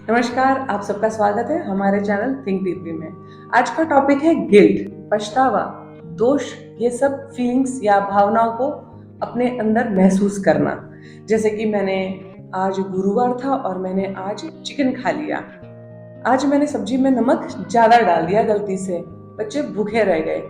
नमस्कार, आप सबका स्वागत है हमारे चैनल थिंक डीपली में। आज का टॉपिक है गिल्ट, पछतावा, दोष। ये सब फीलिंग्स या भावनाओं को अपने अंदर महसूस करना। जैसे कि मैंने आज गुरुवार था और मैंने आज चिकन खा लिया। आज मैंने सब्जी में नमक ज्यादा डाल दिया गलती से, बच्चे भूखे रह गए।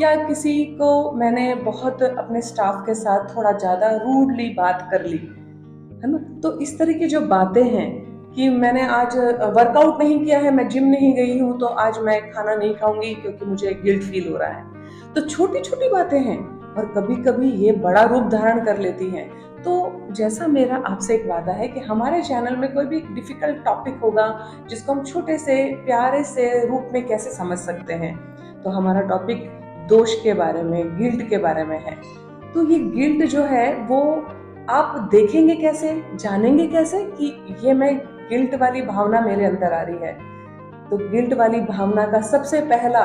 या किसी को मैंने बहुत अपने स्टाफ के साथ थोड़ा ज्यादा रूडली बात कर ली, है ना। तो इस तरह की जो बातें हैं कि मैंने आज वर्कआउट नहीं किया है, मैं जिम नहीं गई हूँ, तो आज मैं खाना नहीं खाऊंगी क्योंकि मुझे गिल्ट फील हो रहा है। तो छोटी छोटी बातें हैं और कभी कभी ये बड़ा रूप धारण कर लेती हैं। तो जैसा मेरा आपसे एक वादा है कि हमारे चैनल में कोई भी डिफिकल्ट टॉपिक होगा जिसको हम छोटे से प्यारे से रूप में कैसे समझ सकते हैं, तो हमारा टॉपिक दोष के बारे में, गिल्ट के बारे में है। तो ये गिल्ट जो है वो आप देखेंगे कैसे, जानेंगे कैसे कि ये मैं गिल्ट वाली भावना मेरे अंदर आ रही है। तो गिल्ट वाली भावना का सबसे पहला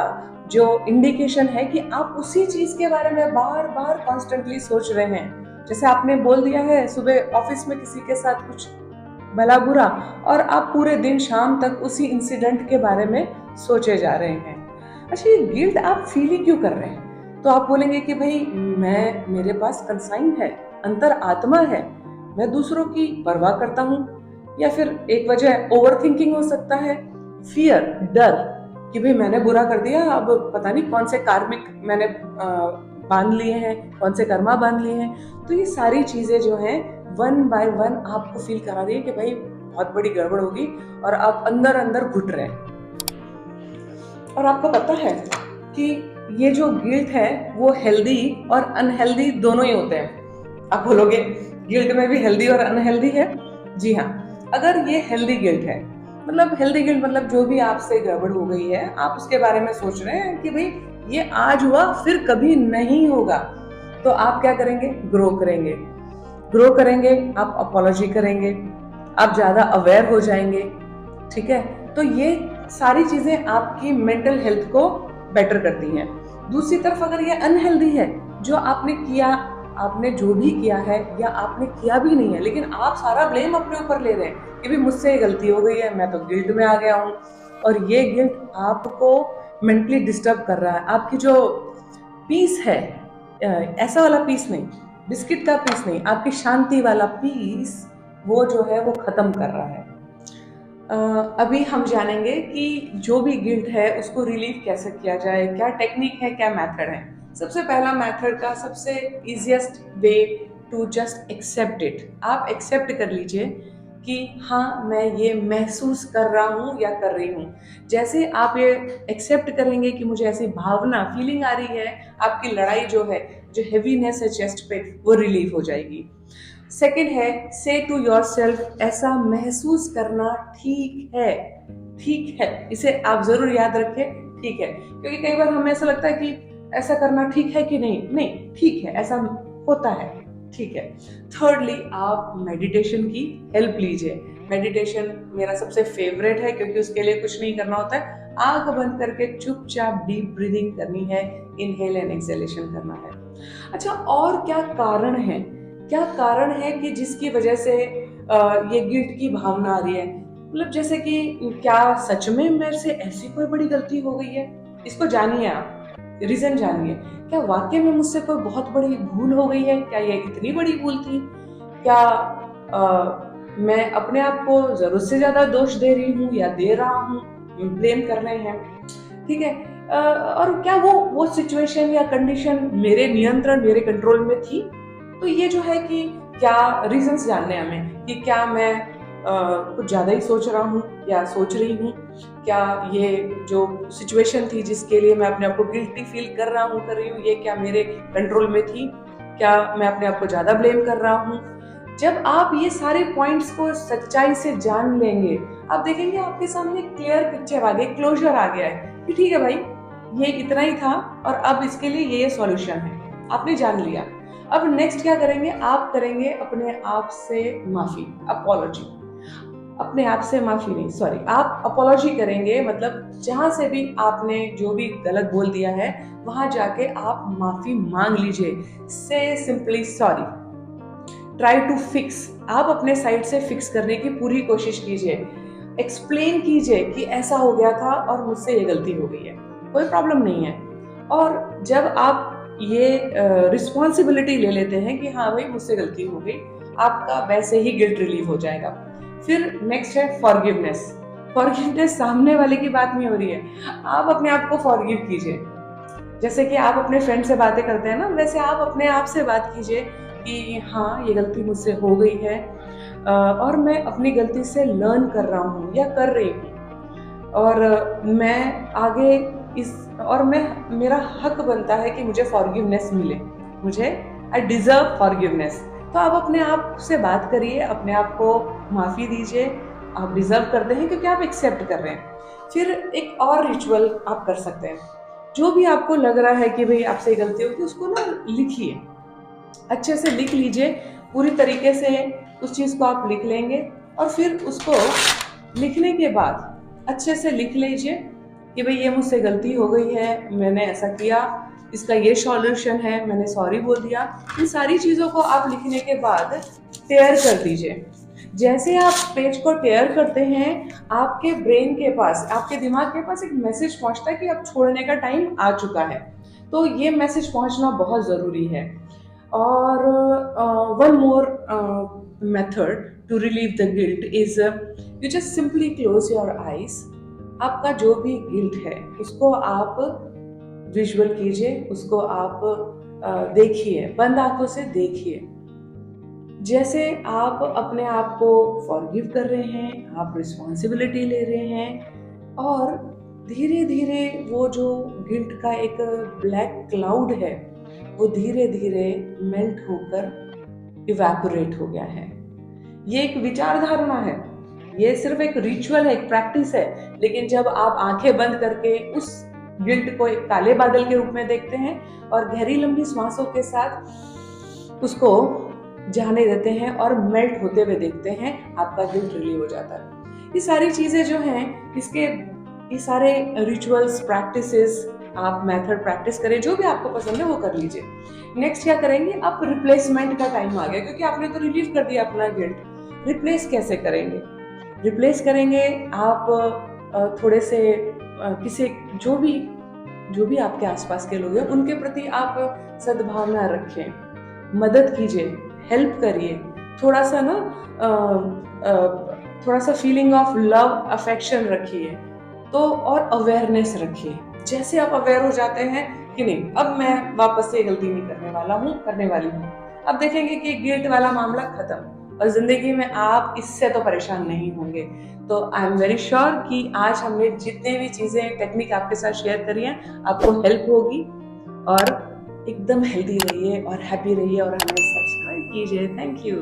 जो इंडिकेशन है कि आप उसी चीज के बारे में बार बार कॉन्स्टेंटली सोच रहे हैं। जैसे आपने बोल दिया है सुबह ऑफिस में किसी के साथ कुछ भला बुरा, और आप पूरे दिन शाम तक उसी इंसिडेंट के बारे में सोचे जा रहे हैं। अच्छा, ये गिल्ट आप फील ही क्यों कर रहे हैं? तो आप बोलेंगे कि भाई मेरे पास कंसाइन है, अंतर आत्मा है, मैं दूसरों की परवाह करता हूँ। या फिर एक वजह ओवर थिंकिंग हो सकता है, फियर, डर कि भाई मैंने बुरा कर दिया, अब पता नहीं कौन से कार्मिक मैंने बांध लिए हैं, कौन से कर्मा बांध लिए हैं। तो ये सारी चीजें जो हैं वन बाय वन आपको फील करा रही है कि भाई बहुत बड़ी गड़बड़ होगी, और आप अंदर अंदर घुट रहे हैं। और आपको पता है कि ये जो गिल्ट है वो हेल्दी और अनहेल्दी दोनों ही होते हैं। आप बोलोगे गिल्ट में भी हेल्दी और अनहेल्दी है? जी हाँ। अगर ये हेल्दी गिल्ट है, मतलब हेल्दी गिल्ट मतलब जो भी आपसे गड़बड़ हो गई है, आप उसके बारे में सोच रहे हैं कि भाई ये आज हुआ फिर कभी नहीं होगा, तो आप क्या करेंगे? ग्रो करेंगे। ग्रो करेंगे, आप अपोलॉजी करेंगे, आप ज्यादा अवेयर हो जाएंगे। ठीक है, तो ये सारी चीजें आपकी मेंटल हेल्थ को बेटर करती हैं। दूसरी तरफ अगर ये अनहेल्दी है, जो आपने किया, आपने जो भी किया है या आपने किया भी नहीं है, लेकिन आप सारा ब्लेम अपने ऊपर ले रहे हैं कि भी मुझसे गलती हो गई है, मैं तो गिल्ट में आ गया हूँ। और ये गिल्ट आपको मेंटली डिस्टर्ब कर रहा है। आपकी जो पीस है, ऐसा वाला पीस नहीं, बिस्किट का पीस नहीं, आपकी शांति वाला पीस वो जो है वो खत्म कर रहा है। अभी हम जानेंगे कि जो भी गिल्ट है उसको रिलीव कैसे किया जाए, क्या टेक्निक है, क्या मेथड है। सबसे पहला मेथड का सबसे easiest way to just accept it. आप एक्सेप्ट कर लीजिए कि हाँ मैं ये महसूस कर रहा हूँ या कर रही हूँ। जैसे आप ये एक्सेप्ट करेंगे कि मुझे ऐसी भावना फीलिंग आ रही है, आपकी लड़ाई जो है, जो हेवीनेस है चेस्ट पे, वो रिलीव हो जाएगी। सेकंड है से टू योर सेल्फ, ऐसा महसूस करना ठीक है। ठीक है, इसे आप जरूर याद रखें, ठीक है। क्योंकि कई बार हमें ऐसा लगता है कि ऐसा करना ठीक है कि नहीं, नहीं ठीक है, ऐसा होता है, ठीक है। थर्डली, आप मेडिटेशन की हेल्प लीजिए। मेडिटेशन मेरा सबसे फेवरेट है क्योंकि उसके लिए कुछ नहीं करना होता है, आंख बंद करके चुपचाप डीप ब्रीदिंग करनी है, इनहेल एंड एक्सहेलेशन करना है। अच्छा, और क्या कारण है, क्या कारण है कि जिसकी वजह से ये गिल्ट की भावना आ रही है? मतलब जैसे कि क्या सच में मेरे से ऐसी कोई बड़ी गलती हो गई है? इसको जानिए, आप रीजन जानिए। क्या वाकई में मुझसे कोई बहुत बड़ी भूल हो गई है? क्या ये इतनी बड़ी भूल थी? क्या मैं अपने आप को जरूरत से ज्यादा दोष दे रही हूँ या दे रहा हूँ, ब्लेम कर रहे हैं? ठीक है। और क्या वो सिचुएशन या कंडीशन मेरे नियंत्रण, मेरे कंट्रोल में थी? तो ये जो है कि क्या रीजंस जानने हमें कि क्या मैं कुछ ज्यादा ही सोच रहा हूँ या सोच रही हूँ। क्या ये जो सिचुएशन थी जिसके लिए मैं अपने आप को गिल्टी फील कर रही हूँ, ये क्या मेरे कंट्रोल में थी? क्या मैं अपने आप को ज्यादा ब्लेम कर रहा हूँ? जब आप ये सारे पॉइंट्स को सच्चाई से जान लेंगे, आप देखेंगे आपके सामने क्लियर पिक्चर आ गई, क्लोजर आ गया है कि ठीक है भाई, ये इतना ही था और अब इसके लिए ये सॉल्यूशन है। आपने जान लिया। अब नेक्स्ट क्या करेंगे? आप करेंगे अपने आप से माफी, अपोलॉजी। अपने आप से माफी नहीं, सॉरी, आप अपोलॉजी करेंगे। मतलब जहां से भी आपने जो भी गलत बोल दिया है, वहां जाके आप माफी मांग लीजिए। से simply sorry, try to fix. आप अपने साइड से फिक्स करने की पूरी कोशिश कीजिए। एक्सप्लेन कीजिए कि ऐसा हो गया था और मुझसे ये गलती हो गई है, कोई प्रॉब्लम नहीं है। और जब आप ये रिस्पॉन्सिबिलिटी ले लेते हैं कि हाँ भाई मुझसे गलती हो गई, आपका वैसे ही गिल्ट रिलीव हो जाएगा। फिर नेक्स्ट है फॉरगिवनेस। फॉरगिवनेस सामने वाले की बात नहीं हो रही है, आप अपने आप को फॉरगिव कीजिए। जैसे कि आप अपने फ्रेंड से बातें करते हैं ना, वैसे आप अपने आप से बात कीजिए कि हाँ ये गलती मुझसे हो गई है और मैं अपनी गलती से लर्न कर रहा हूँ या कर रही हूँ, और मैं आगे इस और मैं मेरा हक बनता है कि मुझे फॉरगिवनेस मिले, मुझे आई डिजर्व फॉरगिवनेस। तो आप अपने आप से बात करिए, अपने आप को माफ़ी दीजिए, आप डिजर्व करते हैं क्योंकि आप एक्सेप्ट कर रहे हैं। फिर एक और रिचुअल आप कर सकते हैं, जो भी आपको लग रहा है कि भाई आपसे गलती होगी उसको ना लिखिए, अच्छे से लिख लीजिए, पूरी तरीके से उस चीज़ को आप लिख लेंगे। और फिर उसको लिखने के बाद अच्छे से लिख लीजिए कि भाई ये मुझसे गलती हो गई है, मैंने ऐसा किया, इसका ये सॉल्यूशन है, मैंने सॉरी बोल दिया। इन सारी चीज़ों को आप लिखने के बाद टेयर कर दीजिए। जैसे आप पेज को टेयर करते हैं, आपके ब्रेन के पास, आपके दिमाग के पास एक मैसेज पहुंचता है कि अब छोड़ने का टाइम आ चुका है। तो ये मैसेज पहुंचना बहुत ज़रूरी है। और one more method to relieve the guilt is you just simply close your eyes. आपका जो भी गिल्ट है उसको आप विजुअल कीजिए, उसको आप देखिए, बंद आंखों से देखिए। जैसे आप अपने आप को फॉरगिव कर रहे हैं, आप रिस्पॉन्सिबिलिटी ले रहे हैं, और धीरे धीरे वो जो गिल्ट का एक ब्लैक क्लाउड है वो धीरे धीरे मेल्ट होकर इवेपोरेट हो गया है। ये एक विचार धारणा है, ये सिर्फ एक रिचुअल है, एक प्रैक्टिस है। लेकिन जब आप आंखें बंद करके उस गिल्ट को एक काले बादल के रूप में देखते हैं और गहरी लंबी सांसों के साथ उसको जाने देते हैं और मेल्ट होते हुए देखते हैं, आपका गिल्ट रिलीव हो जाता है। ये सारी चीजें जो हैं, ये सारे रिचुअल्स, प्रैक्टिसेस, आप मेथड प्रैक्टिस करें, जो भी आपको पसंद है वो कर लीजिए। नेक्स्ट क्या करेंगे, आप रिप्लेसमेंट का टाइम आ गया, क्योंकि आपने तो रिलीव कर दिया अपना गिल्ट। रिप्लेस कैसे करेंगे? रिप्लेस करेंगे आप थोड़े से किसी जो भी आपके आसपास के लोग हैं उनके प्रति आप सद्भावना रखें, मदद कीजिए, हेल्प करिए, थोड़ा सा ना थोड़ा सा फीलिंग ऑफ लव, अफेक्शन रखिए, तो और अवेयरनेस रखिए। जैसे आप अवेयर हो जाते हैं कि नहीं अब मैं वापस से गलती नहीं करने वाली हूँ, अब देखेंगे कि गिल्ट वाला मामला खत्म और जिंदगी में आप इससे तो परेशान नहीं होंगे। तो आई एम वेरी श्योर कि आज हमने जितने भी चीजें, टेक्निक आपके साथ शेयर करी हैं, आपको हेल्प होगी। और एकदम हेल्दी रहिए और हैप्पी रहिए और हमें सब्सक्राइब कीजिए। Thank you.